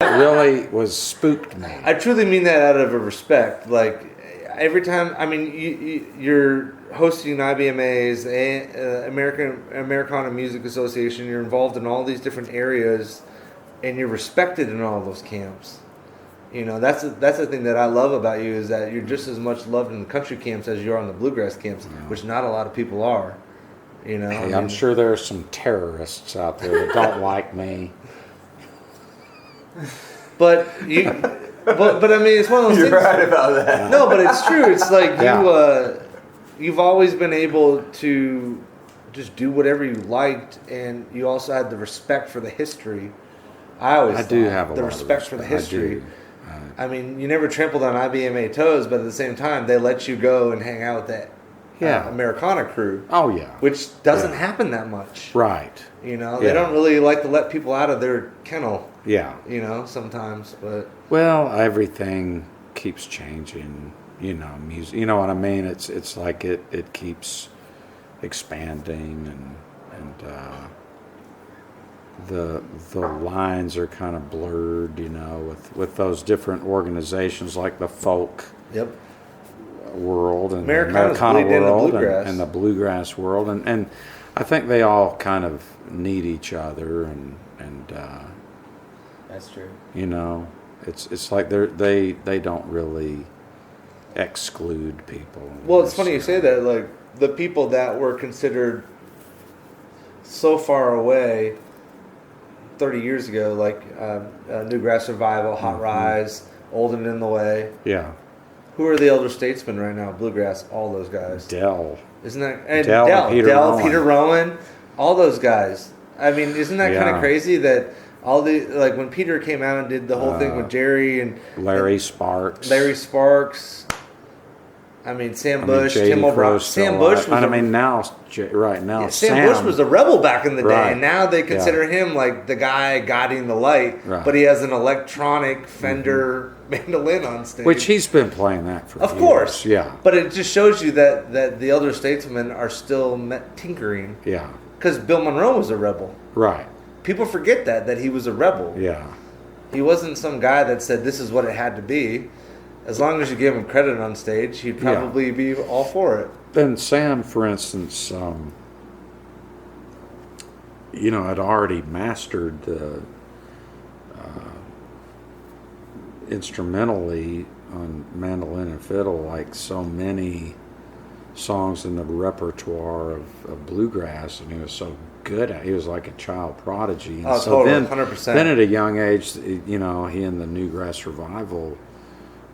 really was spooked me. I truly mean that out of a respect. Like every time, I mean, you're hosting IBMAs, Americana Music Association. You're involved in all these different areas, and you're respected in all those camps. You know, that's the thing that I love about you is that you're just as much loved in the country camps as you are in the bluegrass camps, which not a lot of people are. You know, hey, I'm sure there are some terrorists out there that don't like me. But I mean, it's one of those things. You're right about that. No, but it's true. It's like you've always been able to just do whatever you liked, and you also had the respect for the history. I do have the respect for the history. I mean, you never trampled on IBMA toes, but at the same time, they let you go and hang out with that Americana crew. Oh, yeah. Which doesn't happen that much. Right. You know, they don't really like to let people out of their kennel. Yeah. You know, sometimes, but... Well, everything keeps changing, you know, music. You know what I mean? It's like it keeps expanding and the lines are kind of blurred, you know, with those different organizations like the folk world and the Americana world and the bluegrass world, and I think they all kind of need each other, and that's true. You know, it's like they don't really exclude people. Well, it's funny you say that. Like the people that were considered so far away 30 years ago, like Newgrass Survival, Hot Rise, Old and in the Way. Yeah. Who are the elder statesmen right now? Bluegrass, all those guys. Dell. Isn't that and Dell, Peter Rowan, all those guys. I mean, isn't that kind of crazy that all the like when Peter came out and did the whole thing with Jerry and Larry Sparks. I mean, Sam Bush, Tim O'Brien. Sam Bush was. now Sam Bush was a rebel back in the day, and now they consider him like the guy guiding the light. Right. But he has an electronic Fender mandolin on stage, which he's been playing that for. Of course, yeah. But it just shows you that the elder statesmen are still tinkering. Yeah. Because Bill Monroe was a rebel. Right. People forget that he was a rebel. Yeah. He wasn't some guy that said this is what it had to be. As long as you give him credit on stage, he'd probably be all for it. Then Sam, for instance, you know, had already mastered the instrumentally on mandolin and fiddle like so many songs in the repertoire of bluegrass, and he was so good at it. He was like a child prodigy. And so totally, then, 100%. Then at a young age, you know, he and the Newgrass Revival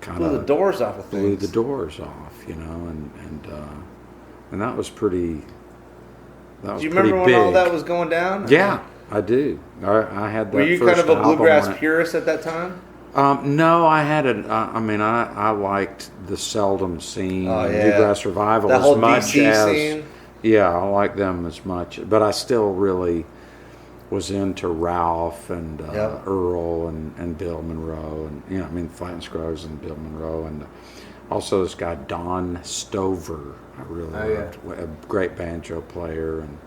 kind of blew the doors off of things. Blew the doors off, you know, and that was pretty. That was do you remember when big. all that was going down? Yeah, I do. I had that. Were you first kind of a bluegrass album purist at that time? No, I had I liked the Seldom scene, Newgrass Revival that as much DC as scene. Yeah, I liked them as much, but I still really was into Ralph and Earl and Bill Monroe, and you know, I mean Flat and Scruggs and Bill Monroe, and also this guy Don Stover. I really loved, a great banjo player, and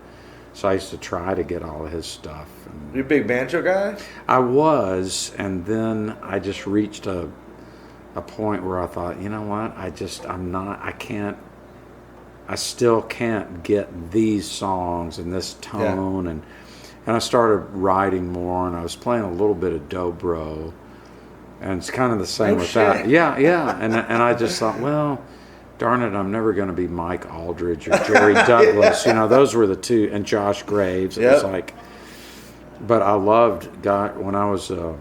so I used to try to get all of his stuff. And you a big banjo guy? I was, and then I just reached a point where I thought, you know what, I still can't get these songs and this tone, and I started writing more, and I was playing a little bit of dobro, and it's kind of the same with that. Yeah, and I just thought, well, darn it, I'm never going to be Mike Aldridge or Jerry Douglas. You know, those were the two, and Josh Graves. It was like, but I loved when I was a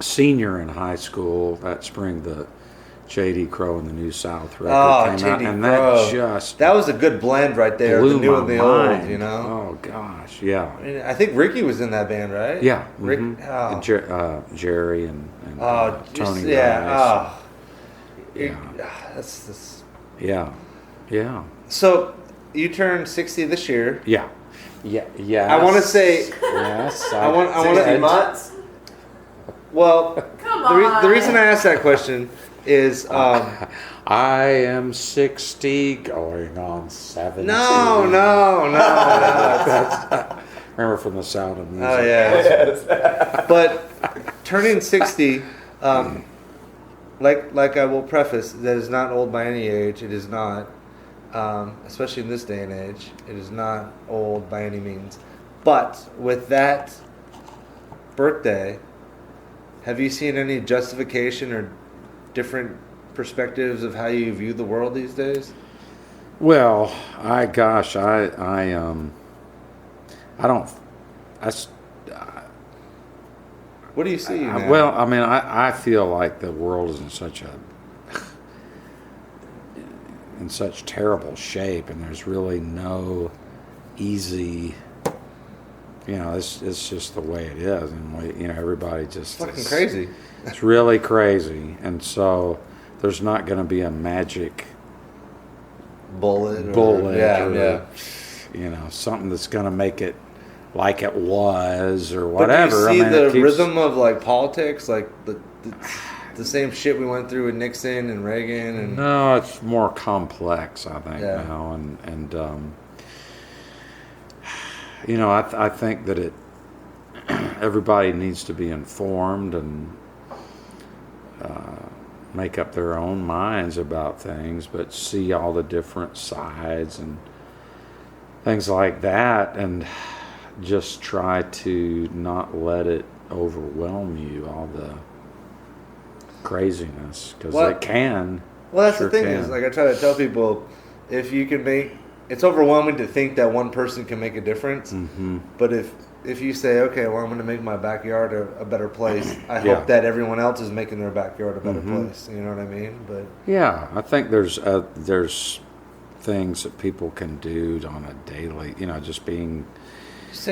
senior in high school that spring, the J.D. Crowe and the New South record came out, and that was a good blend right there, the new and the old, you know. Oh gosh, yeah. I mean, I think Ricky was in that band, right? Yeah, Rick, Jerry and Tony. That's yeah. So you turned 60 this year. Yeah. I want to say yes. I want 60 months. Well, the reason I asked that question is I am 60 going on 70. No. Remember from The Sound of Music. Oh yeah. But turning 60, like I will preface, that is not old by any age. It is not, especially in this day and age. It is not old by any means. But with that birthday, have you seen any justification or different perspectives of how you view the world these days? Well, I don't. What do you see now? Well, I mean, I feel like the world is in such terrible shape, and there's really no easy. It's just the way it is, and everybody just fucking crazy. It's really crazy, and so there's not going to be a magic bullet, or something that's going to make it like it was or whatever. But do you see the rhythm of like politics, like the same shit we went through with Nixon and Reagan? And no, it's more complex, I think now, and I think that everybody needs to be informed and make up their own minds about things, but see all the different sides and things like that, and just try to not let it overwhelm you, all the craziness, because it can. Well, that's the thing is, like I try to tell people, if you can it's overwhelming to think that one person can make a difference, but if you say, okay, well, I'm going to make my backyard a better place, I hope that everyone else is making their backyard a better place. You know what I mean? But yeah, I think there's things that people can do on a daily, just being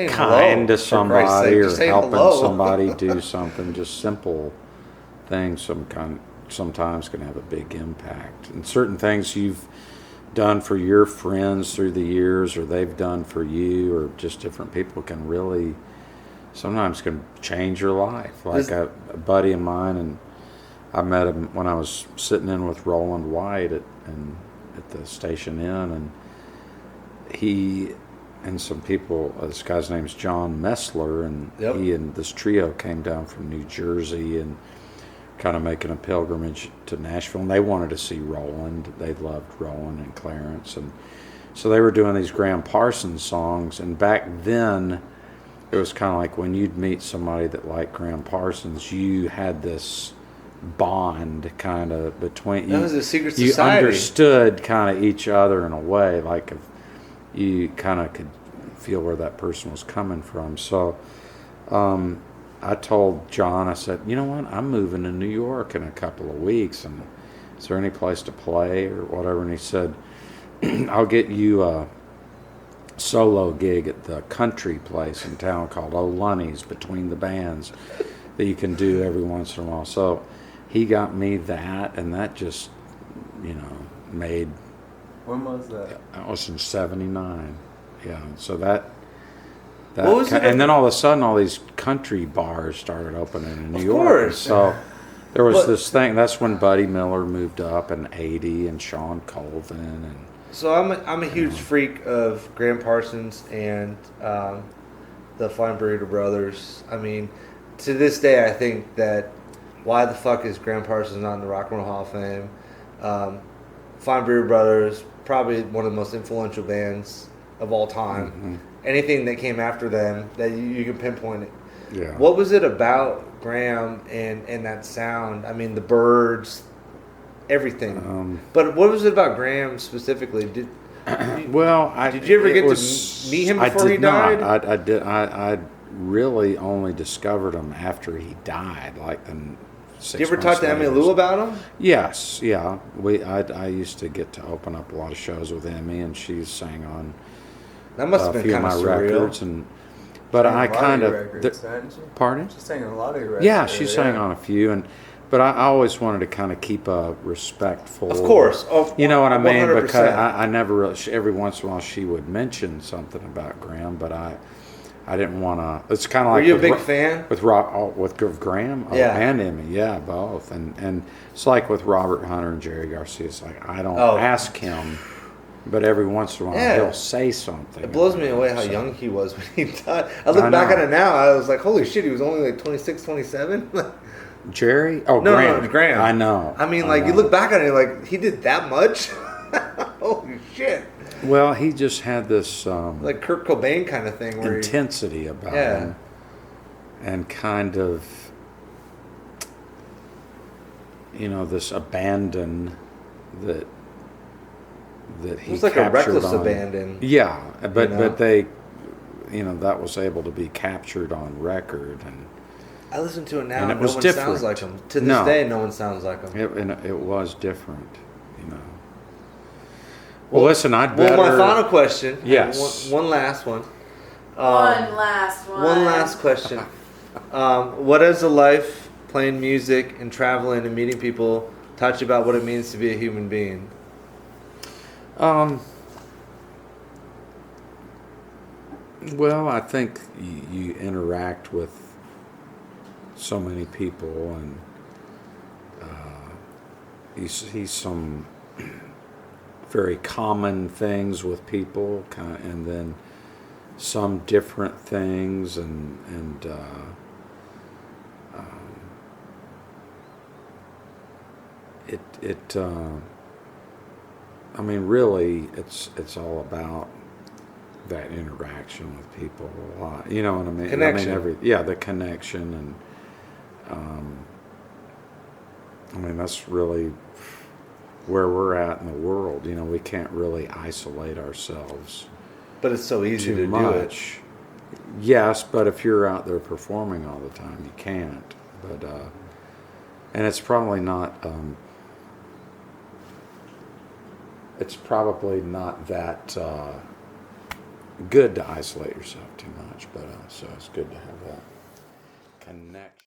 kind to somebody or helping somebody do something, just simple things sometimes can have a big impact. And certain things you've done for your friends through the years, or they've done for you, or just different people sometimes can change your life. Like a buddy of mine, and I met him when I was sitting in with Roland White at the Station Inn, and he and some people, this guy's name's John Messler, and he and this trio came down from New Jersey and kind of making a pilgrimage to Nashville, and they wanted to see Roland. They loved Roland and Clarence, and so they were doing these Graham Parsons songs. And back then, it was kind of like when you'd meet somebody that liked Graham Parsons, you had this bond kind of between you. That was a secret society. You understood kind of each other in a way, like if you kind of could feel where that person was coming from. So I told John, I said, you know what, I'm moving to New York in a couple of weeks, and is there any place to play or whatever? And he said, I'll get you a solo gig at the country place in town called O'Lunny's Between the Bands that you can do every once in a while. So he got me that, and that just, made... When was that? That was in 79. Yeah, so that and then all of a sudden, all these country bars started opening in New York. Of course. So there was this thing. That's when Buddy Miller moved up in '80, and Sean Colvin, and. So I'm a huge freak of Graham Parsons and the Fine Burrito Brothers. I mean, to this day, I think that why the fuck is Graham Parsons not in the Rock and Roll Hall of Fame? Fine Burrito Brothers, probably one of the most influential bands of all time. Anything that came after them that you can pinpoint it. Yeah. What was it about Graham and that sound? I mean, the Byrds, everything. But what was it about Graham specifically? Did you ever get to meet him before he died? I did. I really only discovered him after he died, like in 6 months. Did you ever talk to Emmy Lou about him? Yes, yeah. I used to get to open up a lot of shows with Emmy, and she sang on. That must have been kind of surreal. Records, but I kind of records, pardon? She sang on a lot of your records. Yeah, she sang on a few, but I always wanted to kind of keep a respectful. Of course, you know what I mean? 100%. Because I never really. Every once in a while, she would mention something about Graham, but I didn't want to. It's kind of like. Were you a big fan with Graham? Yeah, and Emmy, yeah, both, and it's like with Robert Hunter and Jerry Garcia. It's like I don't ask him But every once in a while, he'll say something. It blows me away how young he was when he died. I look back at it now, I was like, holy shit, he was only like 26, 27? Jerry? Oh, no, Graham. No, Graham. I know. I mean, like, you look back at it, like, he did that much? Holy shit. Well, he just had this... like Kurt Cobain kind of thing. Where intensity about him. And kind of... this abandon that he captured. It was like a reckless abandon. Yeah, but they, that was able to be captured on record, and I listen to it now, and it was no one different. sounds like him. To this day, no one sounds like him. It was different, Well, listen, I'd better... Well, my final question. Yes. One last one. One last one. One last question. What has a life playing music and traveling and meeting people taught you about what it means to be a human being? Well, I think you interact with so many people, and you see some very common things with people, and then some different things, and I mean, really, it's all about that interaction with people a lot. You know what I mean? Connection. The connection, and I mean, that's really where we're at in the world. We can't really isolate ourselves. But it's so easy too to much. do it. Yes, but if you're out there performing all the time, you can't. But and it's probably not. It's probably not that good to isolate yourself too much, but so it's good to have that connection.